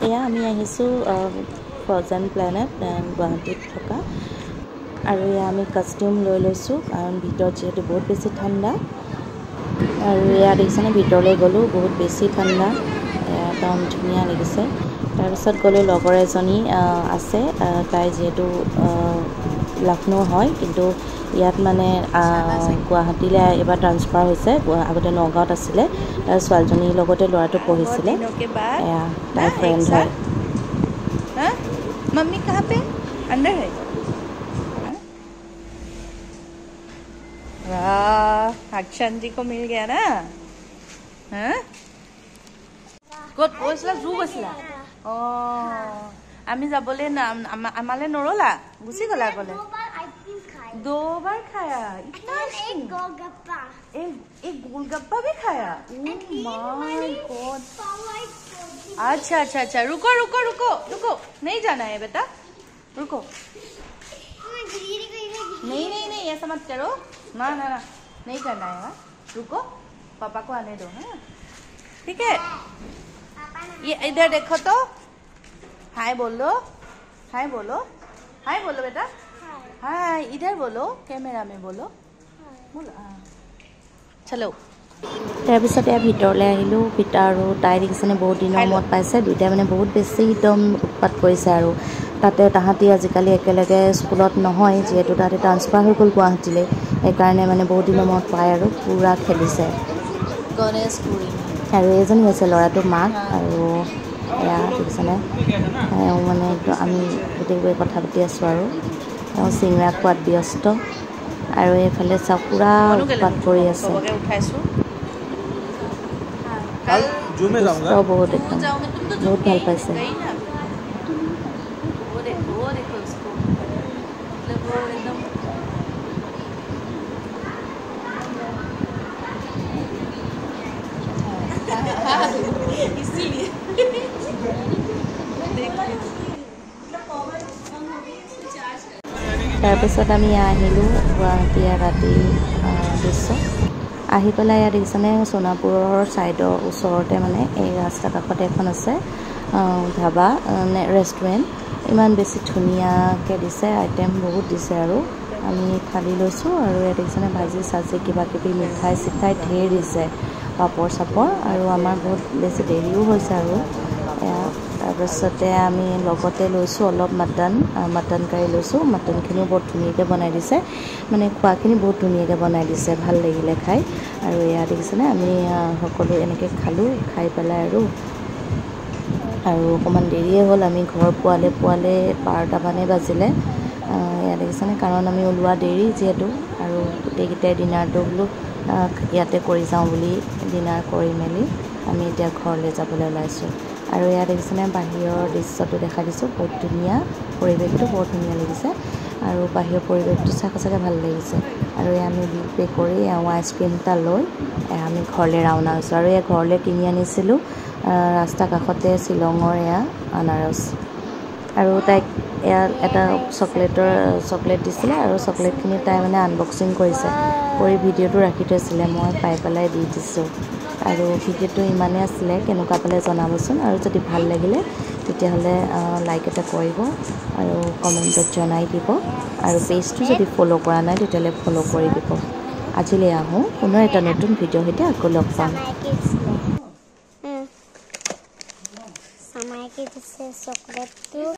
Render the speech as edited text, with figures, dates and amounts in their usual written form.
এয়া আমি আহিছোঁ ফ্ৰজেন প্লেনেট গুৱাহাটীত থকা আৰু এয়া আমি কষ্টিউম লৈ লৈছোঁ কাৰণ ভিতৰত যিহেতু বহুত বেছি ঠাণ্ডা আৰু এয়া দেখিছেনে ভিতৰলৈ গ'লোঁ বহুত বেছি ঠাণ্ডা একদম ধুনীয়া লাগিছে তাৰপিছত গ'লোঁ লগৰ এজনী আছে তাই যিহেতু লক্ষ্ণৌ হয় কিন্তু ইয়াত মানে গুৱাহাটীলৈ এবাৰ ট্ৰান্সফাৰ হৈছে আগতে নগাঁৱত আছিলে তাৰ ছোৱালীজনীৰ লগতে ল'ৰাটো পঢ়িছিলে এয়া তাইৰ ফ্ৰেণ্ড হয় मम्मी कहाँ पे अंदर है वाह अक्षन जी को मिल गया ना हाँ ক'ত গৈছিলা জু গৈছিলা অ আমি যাবলৈ আমালে নৰলা গুচি গলা গলে दो बार खाया इतना एक गोलगप्पा एक गोलगप्पा भी खाया माय गॉड अच्छा अच्छा अच्छा रुको रुको रुको रुको नहीं जाना है बेटा रुको नहीं नहीं नहीं ऐसा मत करो ना ना ना नहीं करना है ना रुको पापा को आने दो हाँ ठीक है ये इधर देखो तो हाय बोलो हाय बोलो हाय बोलो बेटा हाय इधर बोलो कैमरा में बोलो बोलो चलो তাৰপিছতে ভিতৰলৈ আহিলোঁ আৰু তাই দেখিছেনে বহুত দিনৰ মূৰত পাইছে দুইটাই মানে বহুত বেছি একদম উৎপাত কৰিছে আৰু তাতে তাহাঁতি আজিকালি একেলগে স্কুলত নহয় যিহেতু তাতে ট্ৰান্সফাৰ হৈ গ'ল গুৱাহাটীলৈ সেইকাৰণে মানে বহুত দিনৰ মূৰত পায় আৰু পূৰা খেলিছে গণেশগুৰি আৰু এজনী হৈছে ল'ৰাটোৰ মাক আৰু এয়া দেখিছেনে মানে আমি গোটেইবোৰে কথা পাতি আছোঁ আৰু তেওঁ চিঙৰা খোৱাত ব্যস্ত আৰু এইফালে চাওক পূৰা উৎপাত কৰি আছে বহুত একদম বহুত ভাল পাইছে তাৰপিছত আমি আহিলোঁ গুৱাহাটী ৰাতি দৃশ্য আহি পেলাই ইয়াত দেখিছেনে সোণাপুৰৰ ছাইডৰ ওচৰতে মানে এই ৰাস্তা কাষতে এখন আছে ধাবা ৰেষ্টুৰেণ্ট ইমান বেছি ধুনীয়াকৈ দিছে আইটেম বহুত দিছে আৰু আমি থালি লৈছোঁ আৰু ইয়াত দেখিছেনে ভাজি চাজি কিবা কিবি মিঠাই চিঠাই ঢেৰ দিছে পাপৰ চাপৰ আৰু আমাৰ বহুত বেছি দেৰিও হৈছে আৰু তাৰপিছতে আমি লগতে লৈছোঁ অলপ মটন কাৰী লৈছোঁ মটনখিনিও বহুত ধুনীয়াকৈ বনাই দিছে মানে খোৱাখিনি বহুত ধুনীয়াকৈ বনাই দিছে ভাল লাগিলে খাই আৰু এয়া দেখিছেনে আমি সকলো এনেকৈ খালোঁ খাই পেলাই আৰু অকণমান দেৰিয়ে হ'ল আমি ঘৰ পোৱালে 12টামানে বাজিলে এয়া দেখিছেনে কাৰণ আমি ওলোৱা দেৰি যিহেতু আৰু গোটেইকেইটাই ডিনাৰটো বোলো ইয়াতে কৰি যাওঁ বুলি ডিনাৰ কৰি মেলি আমি এতিয়া ঘৰলৈ যাবলৈ ওলাইছোঁ আৰু ইয়াত দেখিছেনে বাহিৰৰ দৃশ্যটো দেখা দিছোঁ বহুত ধুনীয়া পৰিৱেশটো বৰ ধুনীয়া লাগিছে আৰু বাহিৰৰ পৰিৱেশটো সঁচাকৈ ভাল লাগিছে আৰু আমি বিল পে' কৰি আইচক্ৰীম এটা লৈ আমি ঘৰলৈ ৰাওনা হৈছোঁ আৰু এই ঘৰলৈ কিনি আনিছিলোঁ ৰাস্তা কাষতে শ্বিলঙৰ এয়া আনাৰস আৰু তাইক এয়া এটা চকলেট দিছিলে আৰু চকলেটখিনি তাই মানে আনবক্সিং কৰিছে কৰি ভিডিঅ'টো ৰাখি থৈছিলে মই পাই পেলাই দি দিছোঁ আৰু ভিডিঅ'টো ইমানেই আছিলে কেনেকুৱা পালে জনাবচোন আৰু যদি ভাল লাগিলে তেতিয়াহ'লে লাইক এটা কৰিব আৰু কমেণ্টত জনাই দিব আৰু পেজটো যদি ফ'ল' কৰা নাই তেতিয়াহ'লে ফ'ল' কৰি দিব আজিলৈ আহোঁ পুনৰ এটা নতুন ভিডিঅ' সৈতে আকৌ লগ পাম চকলেটটো